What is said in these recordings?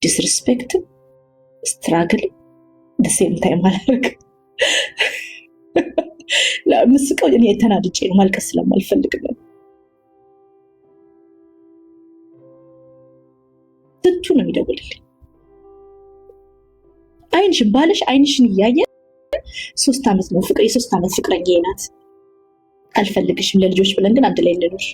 ዲስሪስፔክት ስትራግል ደሴም ታይም አላደርግ ለምስቀው እኔ ተናድጄ ነው ማልቀስ ስለማልፈልግ ነው። ትቱ ነው የሚደውልልኝ አይንሽን ባለሽ አይንሽን እያየ 3 ዓመት ነው ፍቅር የ3 ዓመት ፍቅረኛዬ ናት አልፈልግሽም ለልጆች ብለን ግን አንድ ላይ እንኖር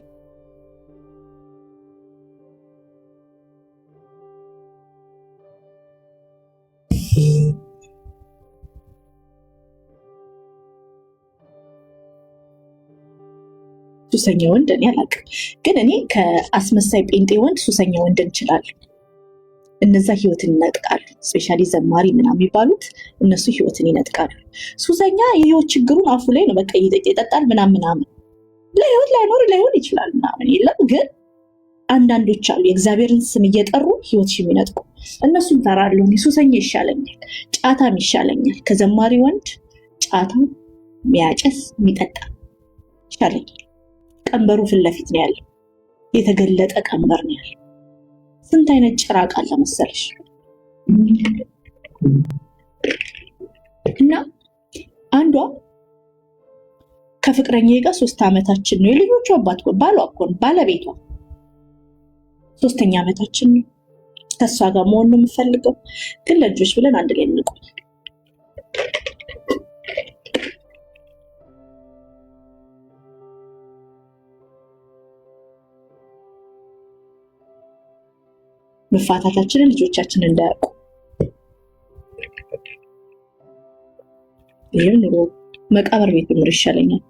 ሱሰኛ ወንድ እኔ አላውቅም፣ ግን እኔ ከአስመሳይ ጴንጤ ወንድ ሱሰኛ ወንድ እንችላለን። እነዛ ህይወትን ይነጥቃሉ። ስፔሻሊ ዘማሪ ምናምን የሚባሉት እነሱ ህይወትን ይነጥቃሉ። ሱሰኛ የህይወት ችግሩን አፉ ላይ ነው በቃ ይጠጣል ምናምን ለህይወት ላይሆን ይችላል ምናምን የለም። ግን አንዳንዶች አሉ የእግዚአብሔርን ስም እየጠሩ ህይወት የሚነጥቁ እነሱን ተራለሁ። ሱሰኛ ይሻለኛል፣ ጫታም ይሻለኛል። ከዘማሪ ወንድ ጫታው የሚያጨስ የሚጠጣ ይሻለኛል። ቀንበሩ ፊት ለፊት ነው ያለው፣ የተገለጠ ቀንበር ነው ያለው። ስንት አይነት ጭራቅ አለ መሰለሽ። እና አንዷ ከፍቅረኛዬ ጋር 3 ዓመታችን ነው። የልጆቹ አባት ባሏ እኮ ነው ባለቤቷ። 3ኛ ዓመታችን ነው። ከሷ ጋር መሆን ነው የምፈልገው፣ ግን ለልጆች ብለን አንድ ላይ እንቆይ። መፋታታችንን ልጆቻችን እንዳያውቁ ይሄን ኑሮ መቃብር ቤት ኑሮ ይሻለኛል።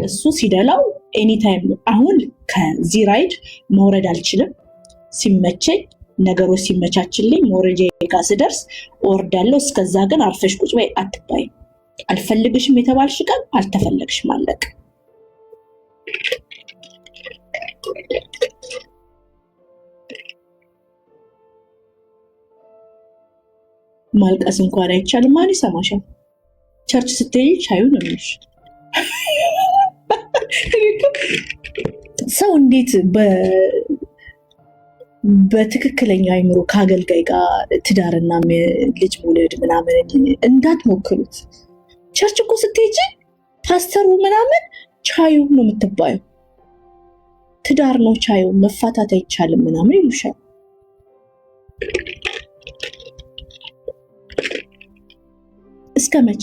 እሱ ሲደላው ኤኒ ታይም ነው። አሁን ከዚህ ራይድ መውረድ አልችልም። ሲመቸኝ ነገሮች ሲመቻችልኝ መውረጃ ጋር ስደርስ እወርዳለሁ። እስከዛ ግን አርፈሽ ቁጭ በይ አትባይ። አልፈልግሽም የተባልሽ ቀን አልተፈለግሽም አለቅ። ማልቀስ እንኳን አይቻልም። ማን ይሰማሻል? ቸርች ስትሄጂ ቻዩ ነው የሚልሽ። ሰው እንዴት በትክክለኛ አይምሮ ከአገልጋይ ጋር ትዳርና ልጅ መውለድ ምናምን እንዳትሞክሩት። ቸርች እኮ ስትሄጂ ፓስተሩ ምናምን ቻዩ ነው የምትባየው። ትዳር ነው ቻዩ፣ መፋታት አይቻልም ምናምን ይሉሻል። እስከ መቼ?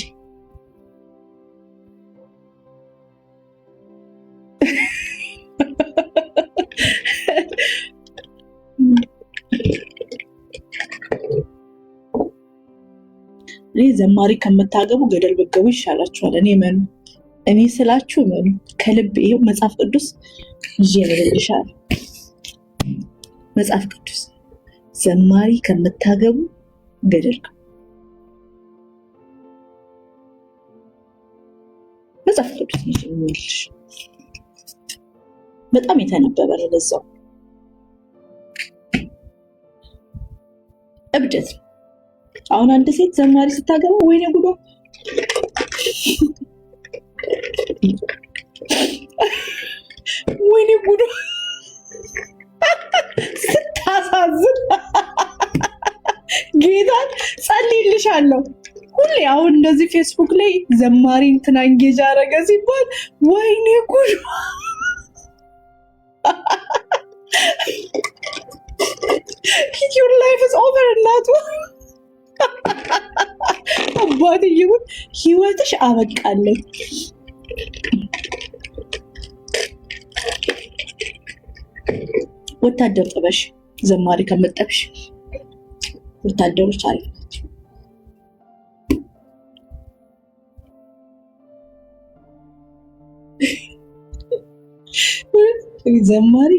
እኔ ዘማሪ ከምታገቡ ገደል በገቡ ይሻላችኋል። እኔ ስላችሁ መኑ ከልብ ይሄው መጽሐፍ ቅዱስ ይዤ ልልሻለሁ። መጽሐፍ ቅዱስ ዘማሪ ከምታገቡ ገደል መጽሐፍ ቅዱስ ይዤ ልልሽ። በጣም የተነበበ ነው ለዛው። እብደት ነው። አሁን አንድ ሴት ዘማሪ ስታገባ ወይኔ ጉዷ ወይኔ ጉዷ ስታሳዝን ጌታን ጸልይልሻለሁ። ሁሌ አሁን እንደዚህ ፌስቡክ ላይ ዘማሪ እንትና እንጌጅ አረገ ሲባል ወይኔ ጉዷ your life is over እናቱ አባትዬው ህይወትሽ አበቃለች። ወታደር ጥበሽ ዘማሪ ከመጠብሽ ወታደሮች አሪፍ ናቸው። ዘማሪ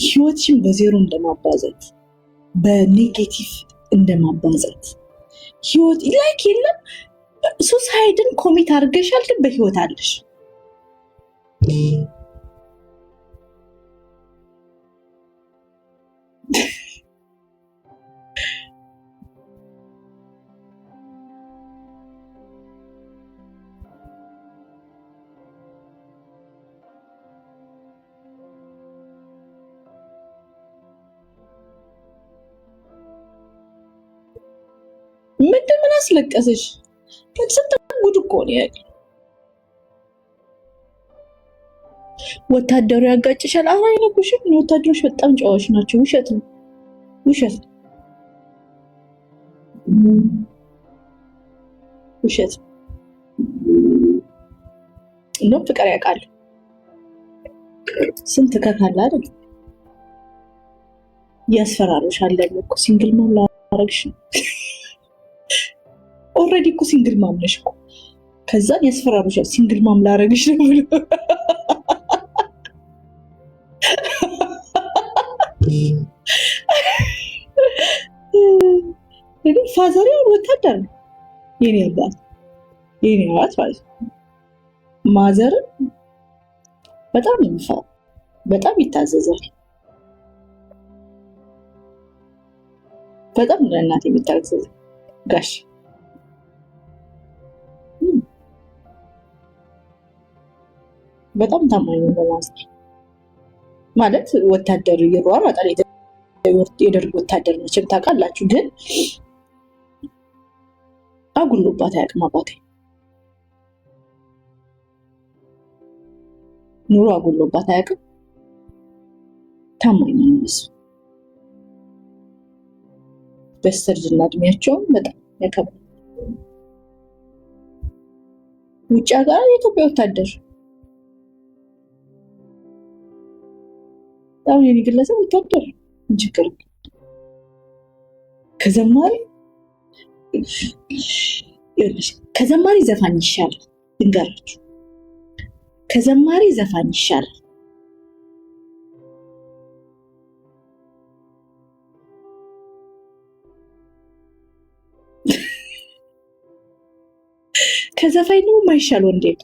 ህይወትሽን በዜሮ እንደማባዛት በኔጌቲቭ እንደማባዛት ህይወት ላይክ የለም። ሱሳይድን ኮሚት አድርገሻል፣ ግን በህይወት አለሽ። ምን አስለቀሰሽ? ከስንት ጉድ እኮ ነው ያለው። ወታደሩ ያጋጭሻል። ኧረ አይነኩሽም። ወታደሮች በጣም ጨዋዎች ናቸው። ውሸት ነው፣ ውሸት ውሸት። እንደውም ፍቅር ያውቃል። ስንት ከካለ አይደል ያስፈራሩሻል። እኮ ሲንግል ማም ላረግሽ ኦልሬዲ እኮ ሲንግል ማም ነሽ እኮ። ከዛን ያስፈራሩሻል። ሲንግል ማም ላረግሽ ነው ብሎ ፋዘር ወታደር ነው። የኔ አባት ማለት ነው። ማዘር በጣም ይንፋው፣ በጣም ይታዘዛል። በጣም ለእናት የሚታዘዝ ጋሽ በጣም ታማኝ ነው። በማዘር ማለት ወታደር ይሯሯጣል። የደርግ ወታደር መቼም ታውቃላችሁ። ግን አጉሎባት አያውቅም አባቴ። ኑሮ አጉሎባት አያውቅም። ታማኝ ነው እሱ። በስተርጅና እድሜያቸውም በጣም ያከብራል። ውጭ ሀገር የኢትዮጵያ ወታደር አሁን የኔ ግለሰብ ወታደር ችግር ከዘማሪ ዘፋኝ ይሻላል። ልንገራችሁ፣ ከዘማሪ ዘፋኝ ይሻላል። ከዘፋኝ ነው የማይሻለው። እንዴት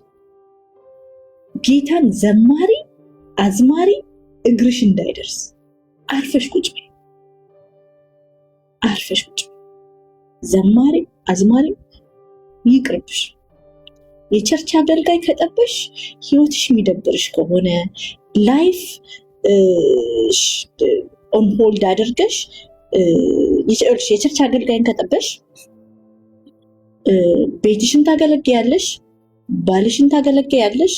ጌታን ዘማሪ አዝማሪ እግርሽ እንዳይደርስ አርፈሽ ቁጭ በይ፣ አርፈሽ ቁጭ በይ። ዘማሪ አዝማሪ ይቅርብሽ። የቸርች አገልጋይ ከጠበሽ ህይወትሽ የሚደብርሽ ከሆነ ላይፍ ኦን ሆልድ አድርገሽ የቸርች አገልጋይን ከጠበሽ ቤትሽን ታገለግያለሽ፣ ባልሽን ታገለግያለሽ፣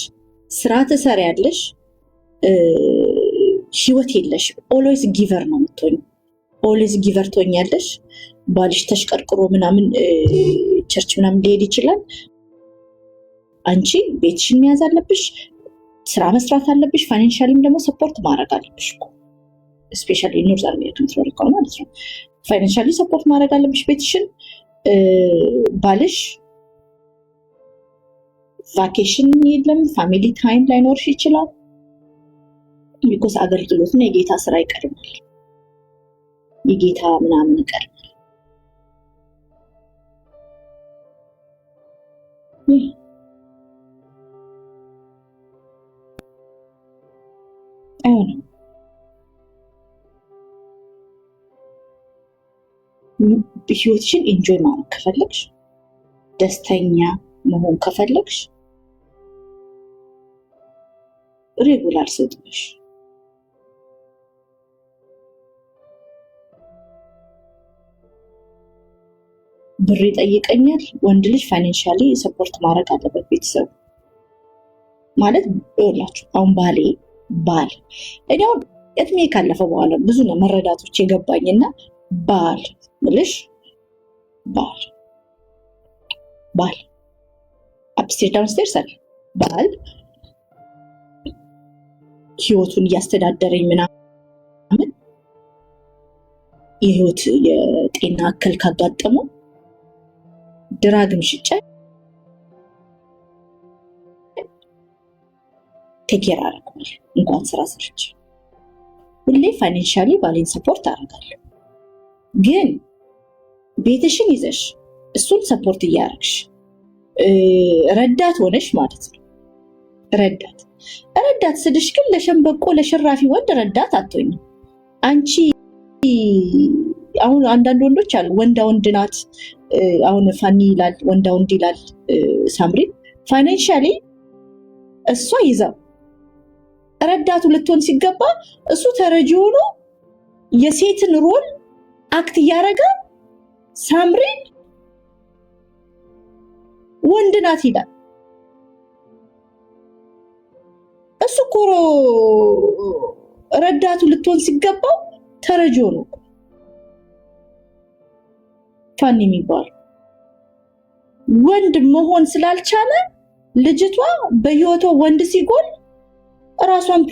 ስራ ትሰሪያለሽ፣ ህይወት የለሽ። ኦልዌይስ ጊቨር ነው የምትሆኝ። ኦልዌይስ ጊቨር ትሆኛለሽ። ባልሽ ተሽቀርቅሮ ምናምን ቸርች ምናምን ሊሄድ ይችላል። አንቺ ቤትሽን መያዝ አለብሽ፣ ስራ መስራት አለብሽ፣ ፋይናንሻሊም ደግሞ ሰፖርት ማድረግ አለብሽ። ስፔሻሊ ኖርዝ አሜሪካን ትኖሪ ማለት ነው። ፋይናንሻሊ ሰፖርት ማድረግ አለብሽ ቤትሽን። ባልሽ ቫኬሽን የለም፣ ፋሚሊ ታይም ላይኖርሽ ይችላል። ቢኮስ አገልግሎትና የጌታ ስራ ይቀድማል፣ የጌታ ምናምን ይቀድማል። አይሆንም። ህይወትሽን ኢንጆይ ማድረግ ከፈለግሽ፣ ደስተኛ መሆን ከፈለግሽ ሬጉላር ስጥሽ። ብር ይጠይቀኛል። ወንድ ልጅ ፋይናንሻሊ ሰፖርት ማድረግ አለበት ቤተሰቡ ማለት ይኸውላችሁ። አሁን ባል እኔ አሁን እድሜ ካለፈ በኋላ ብዙ ነው መረዳቶች የገባኝና ባል ምልሽ ባል አፕስቴር ዳውንስቴር ሰር ባል ህይወቱን እያስተዳደረኝ ምናምን የህይወት የጤና እክል ካጋጠመው ድራግም ሽጬ ቴኬር አደርጋለሁ። እንኳን ስራ ሰርች ሁሌ ፋይናንሻሊ ባሌን ሰፖርት አደርጋለሁ። ግን ቤትሽን ይዘሽ እሱን ሰፖርት እያደረግሽ ረዳት ሆነሽ ማለት ነው። ረዳት ስልሽ ግን ለሸንበቆ ለሽራፊ ወንድ ረዳት አትሆኝም። አንቺ አሁን አንዳንድ ወንዶች አሉ ወንዳ ወንድ ናት። አሁን ፋኒ ይላል ወንዳ ወንድ ይላል ሳምሪ። ፋይናንሻሊ እሷ ይዛው ረዳቱ ልትሆን ሲገባ እሱ ተረጂ ሆኖ የሴትን ሮል አክት እያደረገ ሳምሪ ወንድ ናት ይላል። እሱ እኮ ረዳቱ ልትሆን ሲገባው ተረጆ ነው ፋኒ የሚባል ወንድ መሆን ስላልቻለ ልጅቷ በህይወቷ ወንድ ሲጎል ራሷን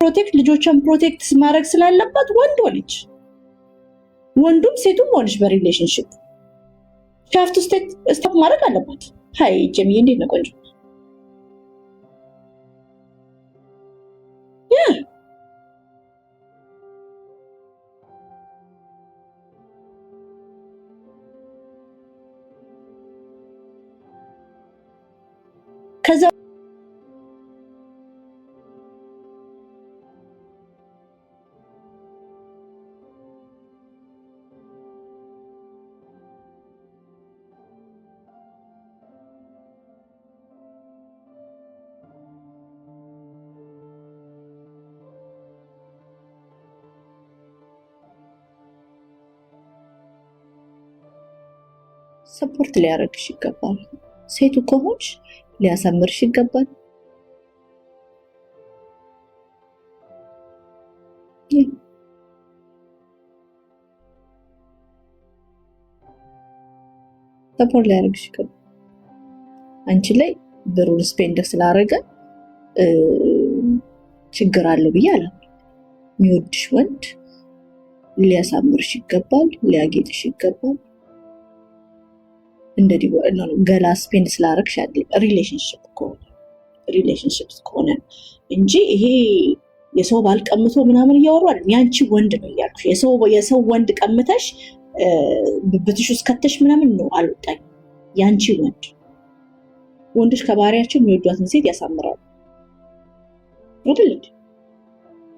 ፕሮቴክት ልጆቿን ፕሮቴክት ማድረግ ስላለባት ወንድ ሆነች። ወንዱም ሴቱም ሆነች በሪሌሽንሽፕ ሻፍት ስቴፕ ማድረግ አለባት። ሃይ ጀሚዬ እንዴት ነው ቆንጆ? ከዛ ሰፖርት ሊያደርግሽ ይገባል። ሴቱ ከሆንሽ ሊያሳምርሽ ይገባል። ሰፖርት ሊያደርግሽ ይገባል። አንቺ ላይ ብሩን ስፔንድ ስላደረገ ችግር አለው ብዬ አላምንም። የሚወድሽ ወንድ ሊያሳምርሽ ይገባል፣ ሊያጌጥሽ ይገባል። እንደዚህ ገላ ስፔንድ ስላደረግሽ አይደለም ሪሌሽንሽፕ ከሆነ እንጂ ይሄ የሰው ባል ቀምቶ ምናምን እያወሩ አይደል። ያንቺ ወንድ ነው እያልኩሽ የሰው ወንድ ቀምተሽ ብትሽ ውስጥ ከተሽ ምናምን ነው አልወጣኝ። ያንቺ ወንዶች ከባህሪያቸው የሚወዷትን ሴት ያሳምራሉ አይደል?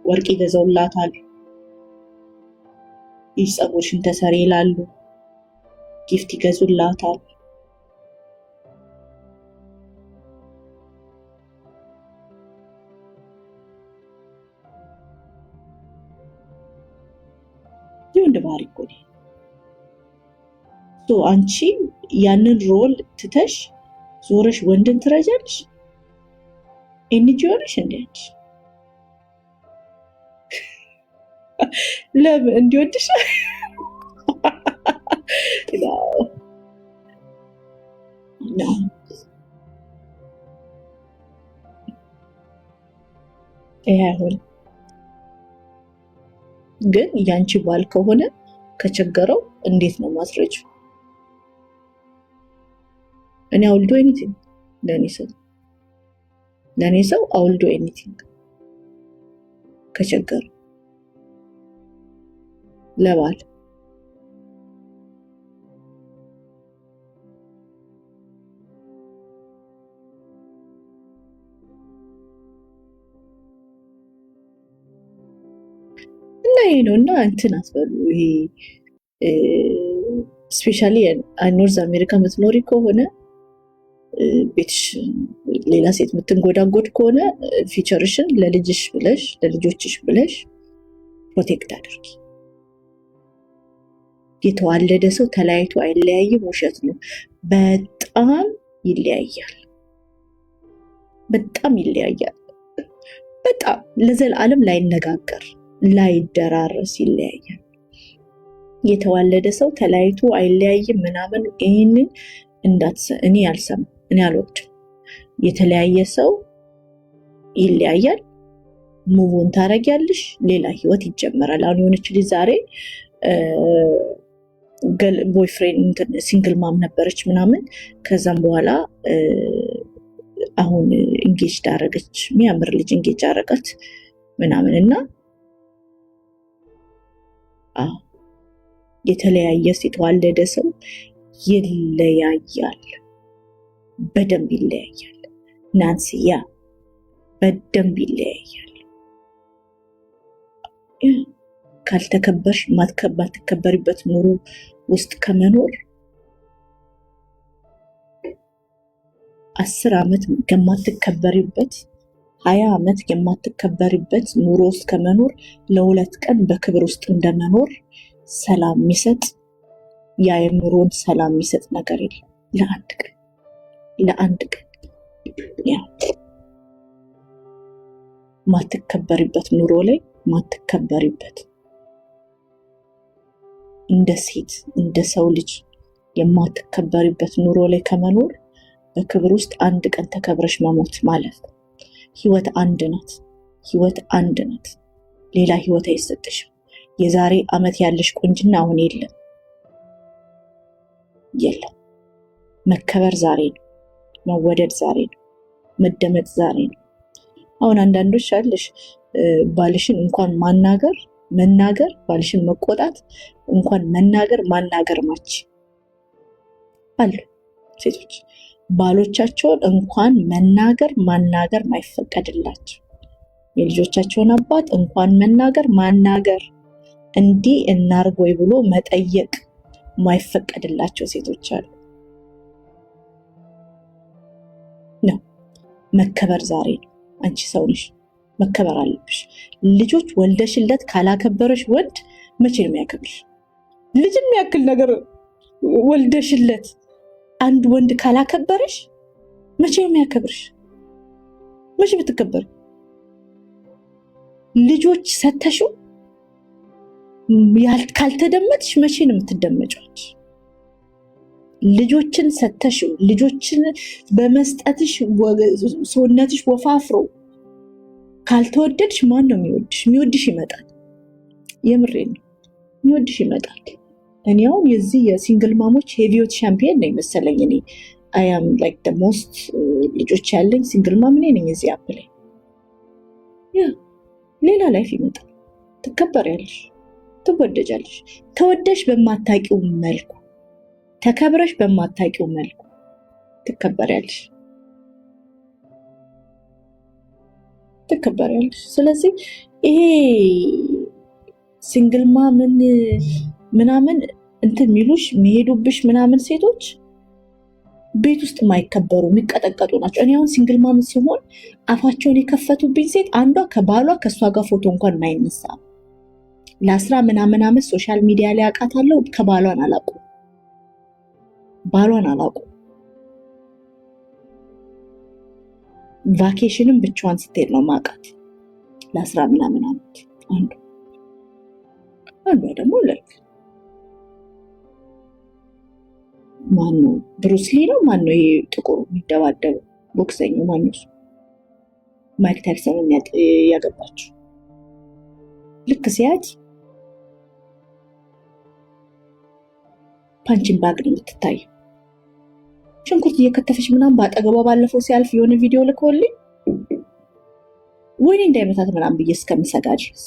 ወርቅ ይገዛውላታል፣ ይህ ፀጉርሽን ተሰሪ ይላሉ፣ ጊፍት ይገዙላታል። የወንድ ባህሪ እኮ ነው። አንቺ ያንን ሮል ትተሽ ዞረሽ ወንድን ትረጃለሽ? ኤንጂኦ ነሽ እንዴ አንቺ? ለምን እንዲወድሽ ግን ያንቺ ባል ከሆነ ከቸገረው እንዴት ነው ማስረጃው? እኔ አውልዶ ኤኒቲንግ ለኔ ሰው አውልዶ ኤኒቲንግ ከቸገረው ለባል እና ይሄ ነው። እና እንትን አትበሉ። ይሄ ስፔሻሊ ኖርዝ አሜሪካ የምትኖሪ ከሆነ ቤትሽ ሌላ ሴት የምትንጎዳጎድ ከሆነ ፊቸርሽን ለልጅሽ ብለሽ ለልጆችሽ ብለሽ ፕሮቴክት አድርጊ። የተዋለደ ሰው ተለያይቶ አይለያይም፣ ውሸት ነው። በጣም ይለያያል፣ በጣም ይለያያል። በጣም ለዘላለም ላይነጋገር ላይደራረስ ይለያያል። የተዋለደ ሰው ተለያይቶ አይለያይም ምናምን ይህንን እኔ አልሰማም፣ እኔ አልወድም። የተለያየ ሰው ይለያያል፣ ሙቭን ታረጊያለሽ፣ ሌላ ህይወት ይጀመራል። አሁን የሆነች ልጅ ዛሬ ቦይፍሬንድ ሲንግል ማም ነበረች ምናምን፣ ከዛም በኋላ አሁን ኢንጌጅ ዳረገች፣ የሚያምር ልጅ ኢንጌጅ አረጋት ምናምን እና የተለያየ የተዋለደ ሰው ይለያያል፣ በደንብ ይለያያል። ናንሲያ በደንብ ይለያያል። ካልተከበርሽ ማትከበሪበት ኑሮ ውስጥ ከመኖር 10 ዓመት ከማትከበሪበት 20 ዓመት የማትከበሪበት ኑሮ ውስጥ ከመኖር ለ2 ቀን በክብር ውስጥ እንደመኖር ሰላም የሚሰጥ የአእምሮን ሰላም የሚሰጥ ነገር የለም። ለአንድ ቀን ያ ማትከበሪበት ኑሮ ላይ ማትከበሪበት እንደ ሴት እንደ ሰው ልጅ የማትከበሪበት ኑሮ ላይ ከመኖር በክብር ውስጥ አንድ ቀን ተከብረሽ መሞት ማለት ህይወት አንድ ናት። ሌላ ህይወት አይሰጥሽም። የዛሬ ዓመት ያለሽ ቁንጅና አሁን የለም። መከበር ዛሬ ነው። መወደድ ዛሬ ነው። መደመጥ ዛሬ ነው። አሁን አንዳንዶች አለሽ ባልሽን እንኳን መናገር ባልሽን መቆጣት እንኳን ማናገር ማች አሉ ሴቶች ባሎቻቸውን እንኳን ማናገር ማይፈቀድላቸው የልጆቻቸውን አባት እንኳን ማናገር እንዲህ እናርግ ወይ ብሎ መጠየቅ ማይፈቀድላቸው ሴቶች አሉ። ነው መከበር ዛሬ ነው። አንቺ ሰው ነሽ፣ መከበር አለብሽ። ልጆች ወልደሽለት ካላከበረሽ ወንድ መቼ ነው የሚያከብርሽ? ልጅን የሚያክል ነገር ወልደሽለት አንድ ወንድ ካላከበረሽ መቼ ነው የሚያከብርሽ? መቼ ብትከበር? ልጆች ሰተሽው ካልተደመጥሽ መቼ ነው የምትደመጪው? ልጆችን ሰተሽው ልጆችን በመስጠትሽ ሰውነትሽ ወፋፍሮ ካልተወደድሽ ማን ነው የሚወድሽ? የሚወድሽ ይመጣል። የምሬን ነው፣ የሚወድሽ ይመጣል። እኔ አሁን የዚህ የሲንግል ማሞች ሄቪዮት ሻምፒየን ነው መሰለኝ። እኔ አይ አም ላይክ ደ ሞስት ልጆች ያለኝ ሲንግል ማም ነኝ እዚህ አፕ ላይ። ሌላ ላይፍ ይመጣል። ትከበሪያለሽ፣ ትወደጃለሽ። ተወደሽ በማታውቂው መልኩ ተከብረሽ በማታውቂው መልኩ ትከበሪያለሽ። ስለዚህ ይሄ ሲንግል ማምን ምናምን እንትን ሚሉሽ የሚሄዱብሽ ምናምን ሴቶች ቤት ውስጥ የማይከበሩ የሚቀጠቀጡ ናቸው። እኔ አሁን ሲንግል ማም ሲሆን አፋቸውን የከፈቱብኝ ሴት አንዷ ከባሏ ከእሷ ጋር ፎቶ እንኳን ማይነሳ ለ10 ምናምን ዓመት ሶሻል ሚዲያ ላይ አውቃታለሁ። ከባሏን አላውቅም። ቫኬሽንም ብቻዋን ስትሄድ ነው ማውቃት ለ10 ምናምን ዓመት። አንዷ ደግሞ ማነው ብሩስ ሊ ነው ማነው ይሄ ጥቁር የሚደባደበው ቦክሰኛው ማነው እሱ? ማይክ ታይሰንን ያገባችው ልክ ሲያት ፓንቺን ባግ ነው የምትታየው። ሽንኩርት እየከተፈች ምናምን በአጠገቧ ባለፈው ሲያልፍ የሆነ ቪዲዮ ልኮልኝ ወይኔ እንዳይመታት ምናምን ብዬ እስከምሰጋ ድረስ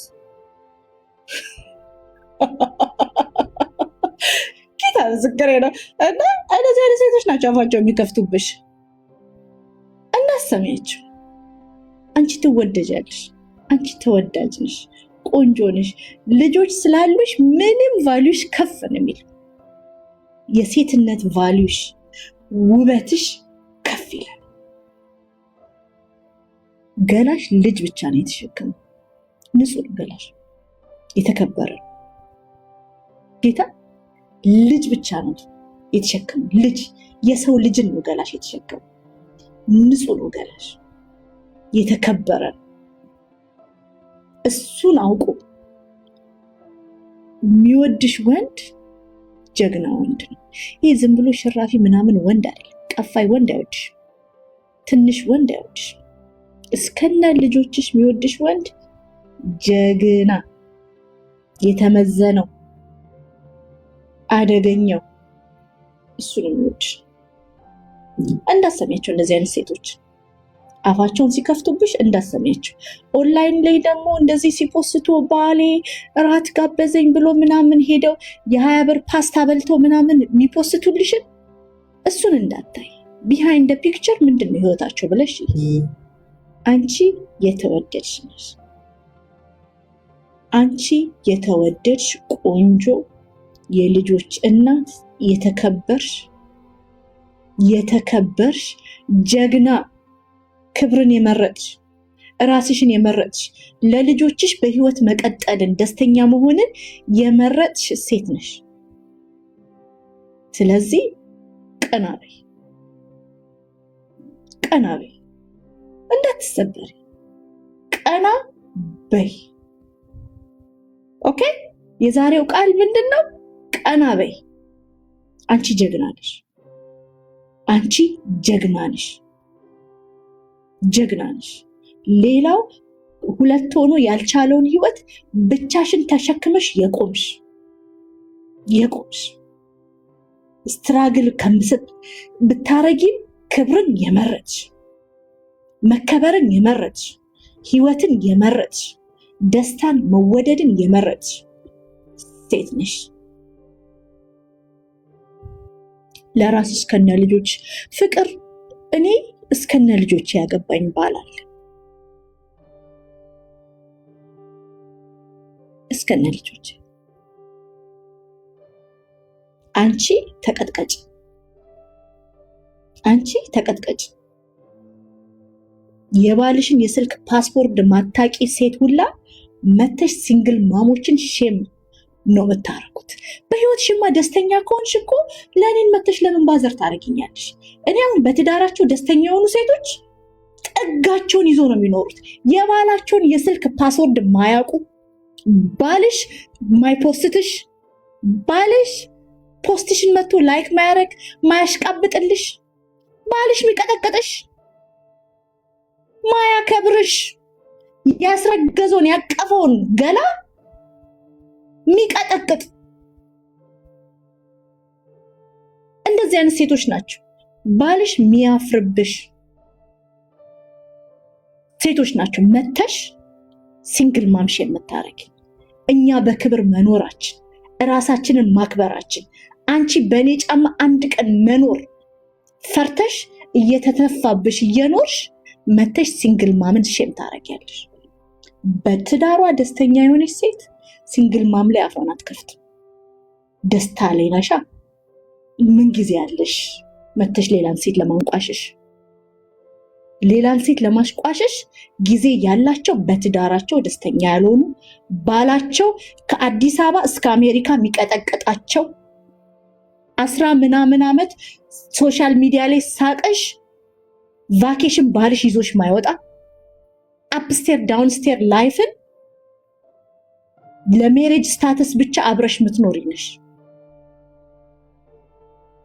ጌታ ዝክሬ ነው። እና እንደዚህ አይነት ሴቶች ናቸው አፋቸው የሚከፍቱብሽ። እናሰሚያቸው። አንቺ ትወደጃለሽ፣ አንቺ ተወዳጅ ነሽ፣ ቆንጆ ነሽ። ልጆች ስላሉሽ ምንም ቫልዩሽ ከፍ ነው የሚል የሴትነት ቫልዩሽ ውበትሽ ከፍ ይላል። ገላሽ ልጅ ብቻ ነው የተሸከመው። ንጹህ ገላሽ የተከበረ ጌታ ልጅ ብቻ ነው የተሸከመው። ልጅ የሰው ልጅን ነው ገላሽ የተሸከመው። ንጹህ ነው ገላሽ፣ የተከበረ። እሱን አውቁ የሚወድሽ ወንድ ጀግና ወንድ ነው። ይህ ዝም ብሎ ሽራፊ ምናምን ወንድ አይደለም። ቀፋይ ወንድ አይወድሽ፣ ትንሽ ወንድ አይወድሽ። እስከነ ልጆችሽ የሚወድሽ ወንድ ጀግና፣ የተመዘነው፣ አደገኛው እሱ ነው የሚወድሽ። እንዳሰሚያቸው እንደዚህ አይነት ሴቶች አፋቸውን ሲከፍቱብሽ እንዳሰሚያቸው። ኦንላይን ላይ ደግሞ እንደዚህ ሲፖስቱ ባሌ እራት ጋበዘኝ ብሎ ምናምን ሄደው የ20 ብር ፓስታ በልተው ምናምን የሚፖስቱልሽን እሱን እንዳታይ። ቢሃይንድ ፒክቸር ምንድን ነው ህይወታቸው ብለሽ አንቺ የተወደድሽ ነሽ። አንቺ የተወደድሽ ቆንጆ የልጆች እናት፣ የተከበርሽ ጀግና፣ ክብርን የመረጥሽ፣ ራስሽን የመረጥሽ፣ ለልጆችሽ በህይወት መቀጠልን፣ ደስተኛ መሆንን የመረጥሽ ሴት ነሽ። ስለዚህ ቀና በይ። ቀና በይ፣ እንዳትሰበሪ፣ ቀና በይ። ኦኬ። የዛሬው ቃል ምንድን ነው? ቀና በይ። አንቺ ጀግና ነሽ። አንቺ ጀግና ነሽ። ጀግና ነሽ። ሌላው ሁለት ሆኖ ያልቻለውን ህይወት ብቻሽን ተሸክመሽ የቆምሽ ስትራግል ከምስጥ ብታረጊም ክብርን የመረጥሽ፣ መከበርን የመረጥሽ፣ ህይወትን የመረጥሽ፣ ደስታን መወደድን የመረጥሽ ሴት ነሽ። ለራስሽ ከነ ልጆች ፍቅር እኔ እስከነ ልጆች ያገባኝ ባላል እስከነ ልጆች። አንቺ ተቀጥቀጭ፣ አንቺ ተቀጥቀጭ። የባልሽን የስልክ ፓስፖርት ማታቂ ሴት ሁላ መተሽ ሲንግል ማሞችን ሼም ነው የምታረጉት። በህይወትሽማ ደስተኛ ከሆንሽ እኮ ለእኔን መተሽ ለምን ባዘር ታደርጊኛለሽ? እኔ አሁን በትዳራቸው ደስተኛ የሆኑ ሴቶች ጥጋቸውን ይዞ ነው የሚኖሩት። የባላቸውን የስልክ ፓስወርድ ማያውቁ፣ ባልሽ ማይፖስትሽ፣ ባልሽ ፖስትሽን መጥቶ ላይክ ማያረግ፣ ማያሽቃብጥልሽ፣ ባልሽ የሚቀጠቅጥሽ፣ ማያከብርሽ፣ ያስረገዘውን ያቀፈውን ገላ የሚቀጠቅጥ እንደዚህ አይነት ሴቶች ናቸው ባልሽ የሚያፍርብሽ ሴቶች ናቸው መተሽ ሲንግል ማምሽ የምታረጊ። እኛ በክብር መኖራችን፣ እራሳችንን ማክበራችን፣ አንቺ በእኔ ጫማ አንድ ቀን መኖር ፈርተሽ እየተተፋብሽ እየኖርሽ መተሽ ሲንግል ማምን ሼም ታረጊያለሽ። በትዳሯ ደስተኛ የሆነች ሴት ሲንግል ማም ላይ አፏን አትከፍትም። ደስታ ላይ ነሻ። ምን ጊዜ ያለሽ መተሽ ሌላን ሴት ለማንቋሸሽ፣ ሌላን ሴት ለማሽቋሸሽ ጊዜ ያላቸው በትዳራቸው ደስተኛ ያልሆኑ፣ ባላቸው ከአዲስ አበባ እስከ አሜሪካ የሚቀጠቅጣቸው 10 ምናምን ዓመት ሶሻል ሚዲያ ላይ ሳቀሽ ቫኬሽን ባልሽ ይዞሽ ማይወጣ አፕስቴር ዳውንስቴር ላይፍን ለሜሬጅ ስታተስ ብቻ አብረሽ ምትኖሪ ነሽ።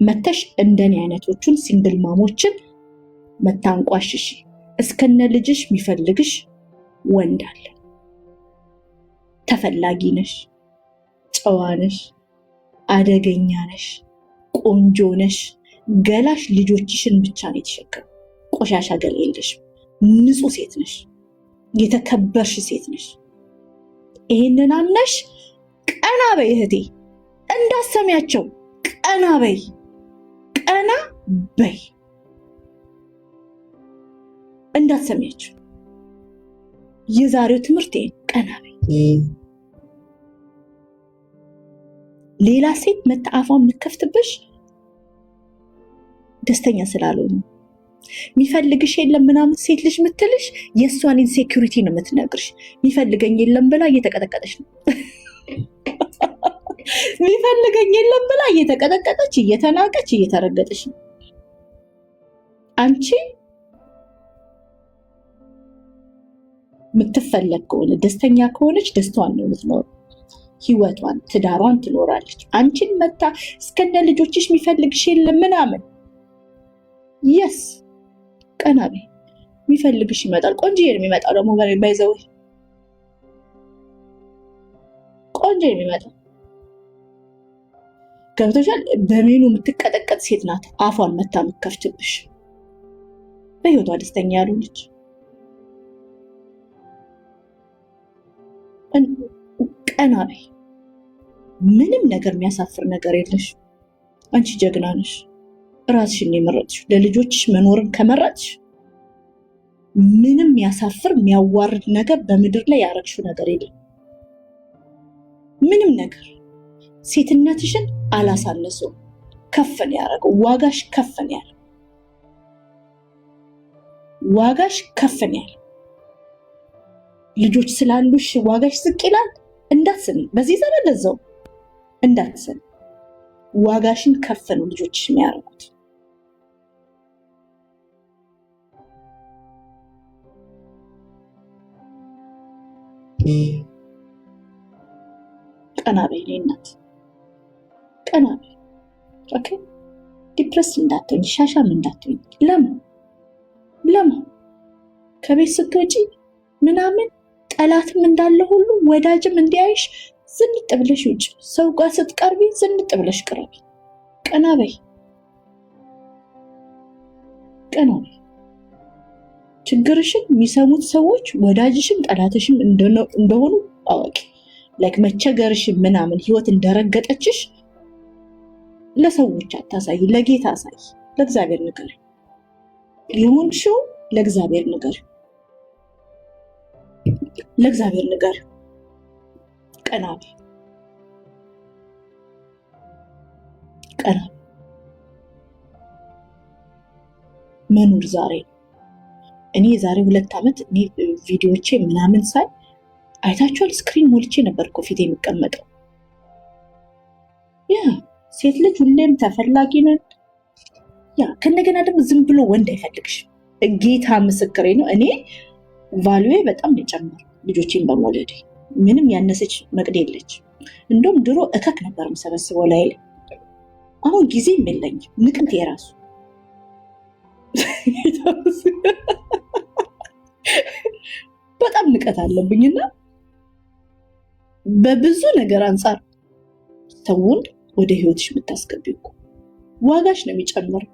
መተሽ እንደኔ አይነቶቹን ሲንግል ማሞችን መታንቋሽሽ። እስከነ ልጅሽ የሚፈልግሽ ወንድ አለ። ተፈላጊ ነሽ፣ ጨዋ ነሽ፣ አደገኛ ነሽ፣ ቆንጆ ነሽ። ገላሽ ልጆችሽን ብቻ ነው የተሸከመው። ቆሻሻ ገላ የለሽም። ንጹህ ሴት ነሽ፣ የተከበርሽ ሴት ነሽ። ይህንን አምነሽ ቀና በይ እህቴ፣ እንዳሰሚያቸው ቀና በይ፣ ቀና በይ፣ እንዳትሰሚያቸው። የዛሬው ትምህርት ቀና በይ። ሌላ ሴት መታ አፏን የምትከፍትብሽ ደስተኛ ስላልሆነ የሚፈልግሽ የለም ምናምን ሴት ልጅ ምትልሽ የእሷን ኢንሴኩሪቲ ነው የምትነግርሽ። የሚፈልገኝ የለም ብላ እየተቀጠቀጠች ነው። የሚፈልገኝ የለም ብላ እየተቀጠቀጠች፣ እየተናቀች፣ እየተረገጠች ነው። አንቺ የምትፈለግ ከሆነ ደስተኛ ከሆነች ደስታዋን ነው የምትኖረው። ህይወቷን ትዳሯን ትኖራለች። አንቺን መታ እስከነ ልጆችሽ የሚፈልግሽ የለም ምናምን የስ ቀና በይ። የሚፈልግሽ ይመጣል። ቆንጆዬ ነው የሚመጣው ደግሞ ባይዘው ቆንጆ የሚመጣው ገብቶሻል። በሜኑ የምትቀጠቀጥ ሴት ናት አፏን መታ የምትከፍትብሽ፣ በህይወቷ ደስተኛ ያልሆነች። ቀና በይ። ምንም ነገር የሚያሳፍር ነገር የለሽ። አንቺ ጀግና ነሽ። ራስሽን የመረጥሽ ለልጆችሽ መኖርን ከመረጥሽ ምንም የሚያሳፍር የሚያዋርድ ነገር በምድር ላይ ያረግሽው ነገር የለም። ምንም ነገር ሴትነትሽን አላሳነሰው፣ ከፍን ያደረገው ዋጋሽ ከፍን ያለ ዋጋሽ ከፍን ያለ። ልጆች ስላሉሽ ዋጋሽ ዝቅ ይላል እንዳትሰሚ። በዚህ ዘመን ለዛው እንዳትሰሚ። ዋጋሽን ከፍ ነው ልጆችሽ የሚያደርጉት። ቀና በይ የኔ እናት፣ ቀና በይ። ኦኬ ዲፕረስ እንዳትሆኝ፣ ሻሻም እንዳትሆኝ። ለምን ከቤት ስትወጪ ምናምን ጠላትም እንዳለ ሁሉ ወዳጅም እንዲያይሽ ዝንጥ ብለሽ ውጭ። ሰው ጋር ስትቀርቢ ዝንጥ ብለሽ ቅረቢ። ቀና በይ፣ ቀና በይ። ችግርሽን የሚሰሙት ሰዎች ወዳጅሽም ጠላትሽም እንደሆኑ አወቂ። ላይክ መቸገርሽን ምናምን ህይወት እንደረገጠችሽ ለሰዎች አታሳይ፣ ለጌታ አሳይ። ለእግዚአብሔር ንገሪ። የሆንሽው ለእግዚአብሔር ንገሪ፣ ለእግዚአብሔር ንገሪ። ቀና በይ፣ ቀና በይ። መኖር ዛሬ ነው። እኔ የዛሬ 2 ዓመት እኔ ቪዲዮቼ ምናምን ሳይ አይታችኋል። ስክሪን ሞልቼ ነበር እኮ ፊት የሚቀመጠው። ያ ሴት ልጅ ሁሌም ተፈላጊ ነን። ያ ከእንደገና ደግሞ ዝም ብሎ ወንድ አይፈልግሽም። ጌታ ምስክሬ ነው። እኔ ቫሉዌ በጣም ነው የጨመረው ልጆቼን በመውለዴ። ምንም ያነሰች መቅድ የለች። እንደውም ድሮ እከክ ነበር የምሰበስበው ላይ። አሁን ጊዜም የለኝም። ንቅንት የራሱ በጣም ንቀት አለብኝና በብዙ ነገር አንጻር ሰውን ወደ ህይወትሽ የምታስገቢው እኮ ዋጋሽ ነው የሚጨምረው።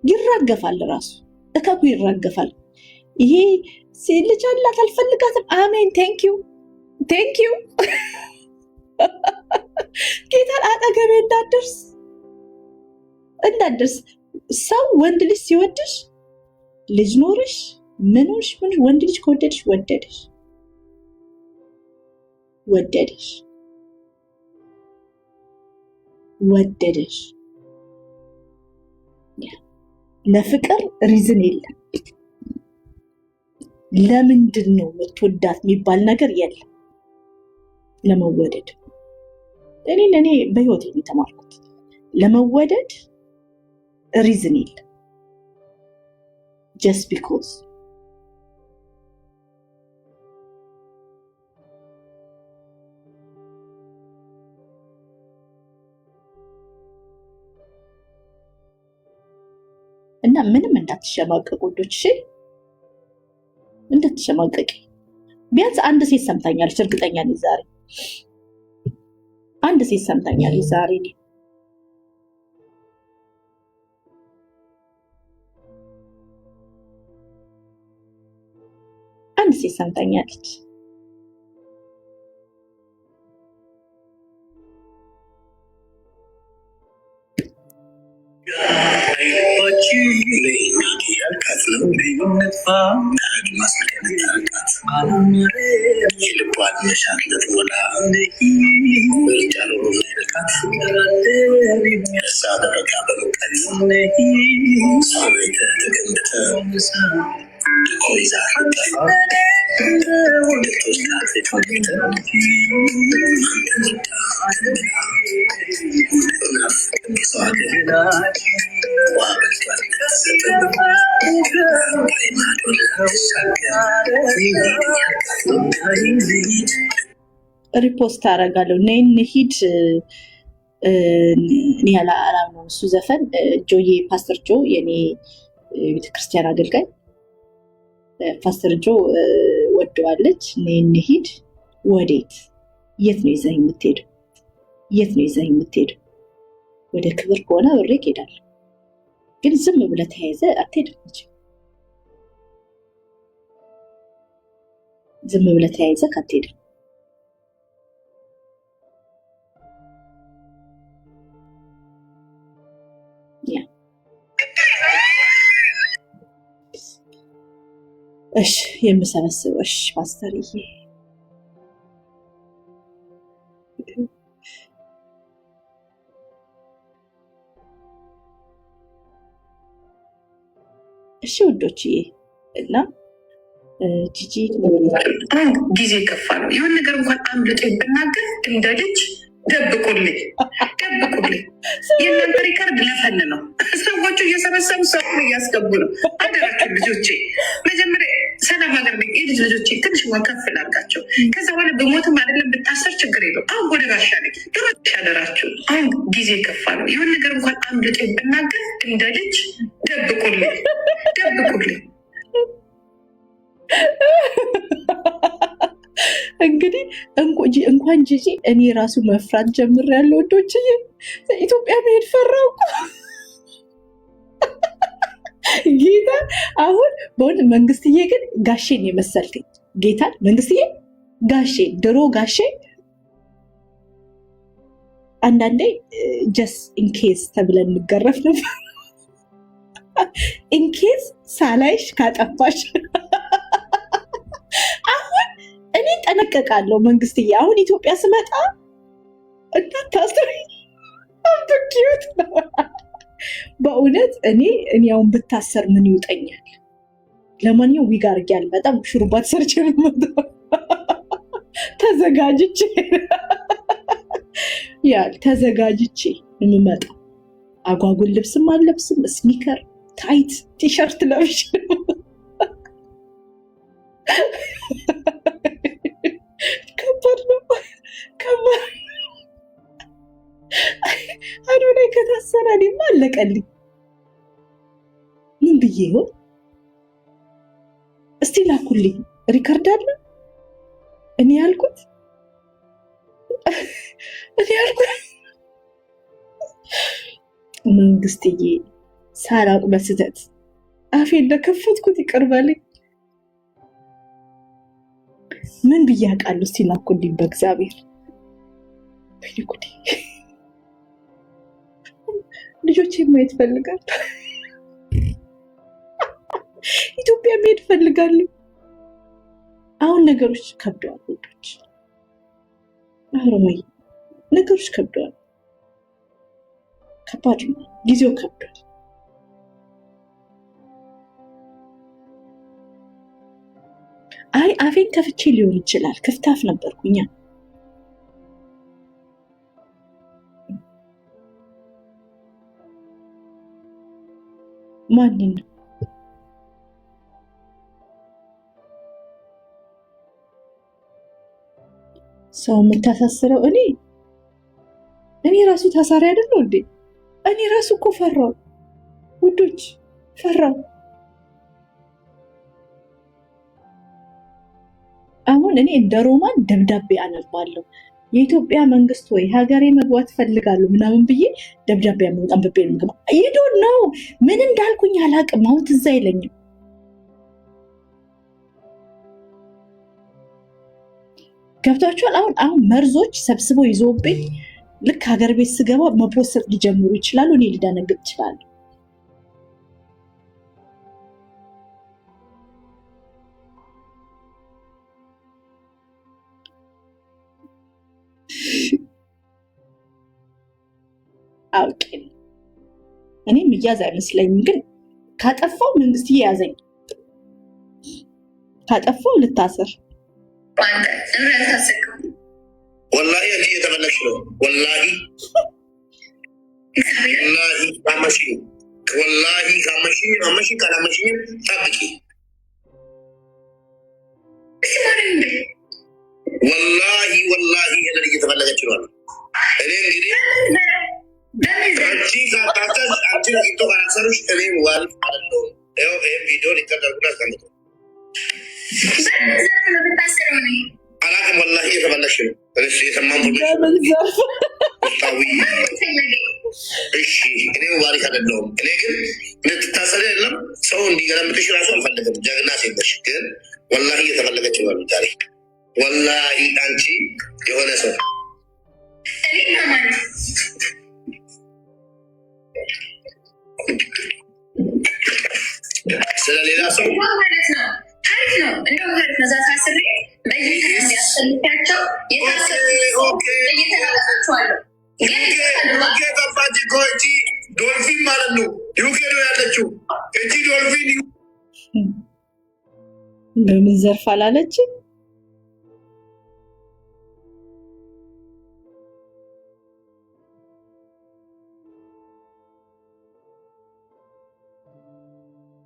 ይራገፋል፣ ራሱ እከኩ ይራገፋል። ይሄ ሴት ልጅ አላት አልፈልጋትም። አሜን ቴንኪዩ ጌታን አጠገቤ እንዳደርስ ሰው ወንድ ልጅ ሲወድሽ ልጅ ኖርሽ ምንሽ ወንድ ልጅ ከወደድሽ ወደደሽ። ለፍቅር ሪዝን የለም። ለምንድን ነው የምትወዳት የሚባል ነገር የለም። ለመወደድ እኔ በህይወት የተማርኩት ለመወደድ ሪዝን የለም። ጀስት ቢኮዝ እና ምንም እንዳትሸማቀቁ ወዶች፣ እንዳትሸማቀቂ። ቢያንስ አንድ ሴት ሰምታኛለች፣ እርግጠኛ ነኝ ዛሬ አንድ ሴት ሰምታኛለች ዛሬ። አንድ ሴት ሰምታኛለች። ሪፖስት አደርጋለሁ። ነይ እንሂድ። እኔ አላምነውም እሱ ዘፈን ጆዬ ፓስተር ጆ የኔ ቤተክርስቲያን አገልጋይ ፓስተር ጆ ወደዋለች። ነይ እንሂድ። ወዴት? የት ነው ይዘህ የምትሄደው? ወደ ክብር ከሆነ ብሬ እሄዳለሁ፣ ግን ዝም ብለህ ተያይዘህ አትሄድም። ዝም ብለህ ተያይዘህ አትሄድም። እሺ የምሰበስበው እሺ ፓስተርዬ እሺ ውዶችዬ እና ጂጂ ጊዜ ከፋ ነው። የሆነ ነገር እንኳን አምልጦ ብናገር እንደ ልጅ ደብቁልኝ። የእናንተ ሪከርድ ለፈን ነው። ሰዎቹ እየሰበሰቡ ሰው እያስገቡ ነው። አደራችሁ ልጆቼ መጀመሪያ ሰላም ሀገር የልጅ ልጆች ትንሽ ከፍ ላድርጋቸው። ከዛ በኋላ በሞትም አይደለም ብታሰር ችግር የለው። አሁን ወደ ባሻ ላይ ድሮ ያደራችሁ አሁን ጊዜ ከፋ ነው። የሆን ነገር እንኳን አምልጦ ብናገር እንደ ልጅ ደብቁልኝ ደብቁልኝ። እንግዲህ እንኳን ጂጂ እኔ ራሱ መፍራት ጀምሬያለሁ። ወዶችዬ ኢትዮጵያ መሄድ ፈራሁ እኮ ጌታ። አሁን በእውነት መንግስትዬ ግን ጋሼን የመሰልከኝ ጌታን። መንግስትዬ ጋሼ፣ ድሮ ጋሼ አንዳንዴ ጀስ ኢንኬዝ ተብለን እንገረፍ ነበር። ኢንኬዝ ሳላይሽ ካጠፋሽ እኔ ጠነቀቃለሁ መንግስትዬ። አሁን ኢትዮጵያ ስመጣ እንዳታስሪ አብኪዩት ነው በእውነት። እኔ አሁን ብታሰር ምን ይውጠኛል? ለማንኛውም ዊግ አድርጌ አልመጣም። ሹሩባ ተሰርቼ ነው ተዘጋጅቼ ተዘጋጅቼ የምመጣው። አጓጉል ልብስም አልለብስም። ስኒከር፣ ታይት፣ ቲሸርት ለብሽ ከባድ ነው ከባድ። አዶናይ ከታሰረ እኔማ አለቀልኝ። ምን ብዬ ይሆን? እስቲ ላኩልኝ። ሪከርድ አለ እኔ ያልኩት መንግስትዬ ሳላውቅ በስህተት አፌ እንደከፈትኩት ይቅር በለኝ። ምን ብዬ አውቃለሁ? እስቲ ላኩልኝ በእግዚአብሔር። ጉዴ ልጆቼ ማየት ፈልጋለሁ። ኢትዮጵያ መሄድ ፈልጋለሁ። አሁን ነገሮች ከብደዋል ወዶች። አረማይ ነገሮች ከብደዋል። ከባድ ነው። ጊዜው ከብዷል። አይ አፌን ከፍቼ ሊሆን ይችላል። ክፍታፍ ነበርኩኛ። ማንን ነው? ሰው የምታሳስረው? እኔ ራሱ ታሳሪ አይደለሁ እንዴ? እኔ ራሱ እኮ ፈራው ውዶች፣ ፈራው። አሁን እኔ እንደ ሮማን ደብዳቤ አነባለሁ። የኢትዮጵያ መንግስት ወይ ሀገሬ መግባት ፈልጋለሁ ምናምን ብዬ ደብዳቤ ያመጣን በቤ ነው። ይዶን ነው ምን እንዳልኩኝ አላውቅም። አሁን ትዝ አይለኝም። ገብታችኋል? አሁን መርዞች ሰብስበው ይዘውብኝ ልክ ሀገር ቤት ስገባ መፖሰት ሊጀምሩ ይችላሉ። እኔ ሊደነግጥ ይችላሉ። አውቄ እኔም እያዝ አይመስለኝም፣ ግን ካጠፋው መንግስትዬ ያዘኝ። ካጠፋው ልታሰር። ወላሂ አንቺ እየተመለሽ ነው። ወላሂ ካመሽኝ ካላመሽኝ ጠብቂ። ወላሂ ይሄንን እየተፈለገች ነው። እኔ እንግዲህ አንቺ ካታሰር አንቺ ለጊቶ ካላሰሩሽ እኔ ዋል አለው። ይህም ቪዲዮ ሊቀደርጉና አስቀምጡ። አላቅም ወላሂ እየተመለሽ ነው። የሰማን እሺ፣ እኔ ሙባሪክ አይደለሁም። እኔ ግን ልትታሰሪ የለም ሰው እንዲገለምጥሽ ራሱ አልፈለግም። ጀግና ሴት ነሽ፣ ግን ወላሂ እየተፈለገች ነው። ዛሬ ወላሂ አንቺ የሆነ ሰው ስለሌላ ሰው ማለት ነው። ታሪክ ነው እንደው ታሪክ ነው። ዛታ ስሬ በየሚያስፈልጋቸው እየተናገራቸዋለሁ። ገባች እኮ እቺ ዶልፊን ማለት ነው። ዩኬ ነው ያለችው እቺ ዶልፊን። በምን ዘርፍ አላለች?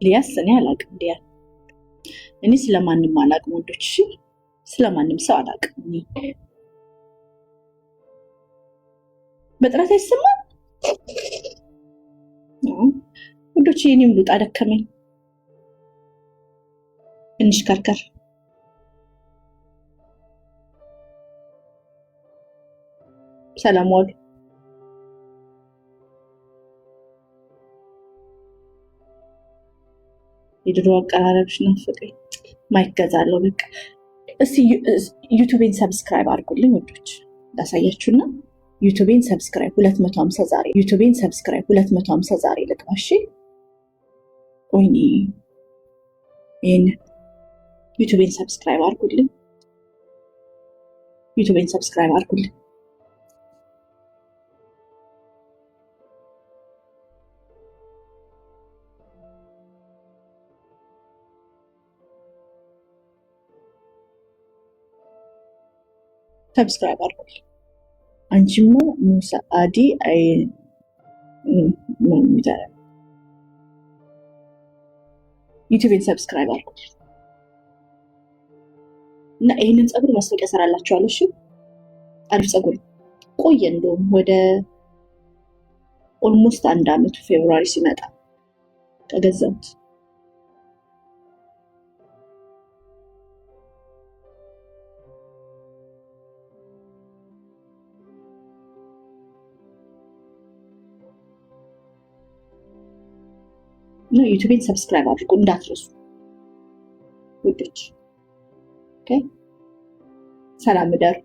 ሊያስ እኔ አላውቅም። እኔ ስለማንም አላቅም ወንዶች፣ ስለማንም ሰው አላቅም። እኔ በጥራት አይሰማም ወንዶች። የኔም ልውጣ ደከመኝ፣ እንሽከርከር። ሰላም ዋሉ። የድሮ አቀራረብሽ ናፈቀኝ። ማይገዛለው በቃ። እስቲ ዩቲዩቤን ሰብስክራይብ አድርጉልኝ ወዶች፣ ላሳያችሁና ዩቲዩቤን ሰብስክራይብ 250 ዛሬ፣ ዩቲዩቤን ሰብስክራይብ 250 ዛሬ ልግባ። እሺ ወይኔ ይሄን ዩቲዩቤን ሰብስክራይብ አድርጉልኝ፣ ዩቲዩቤን ሰብስክራይብ አድርጉልኝ። ሰብስክራይብ አድርጉልኝ። አንቺማ ሙሳአዲ አይ ዩቲዩብን ሰብስክራይብ አድርጉልኝ እና ይሄንን ፀጉር ማስታወቂያ ሰራላችኋለሁ። እሺ አሪፍ ፀጉር ቆየ፣ እንደውም ወደ ኦልሞስት 1 ዓመቱ ፌብሩዋሪ ሲመጣ ከገዛሁት። እና ዩቲዩብን ሰብስክራይብ አድርጉ እንዳትረሱ ውዶች። ኦኬ ሰላም እደሩ።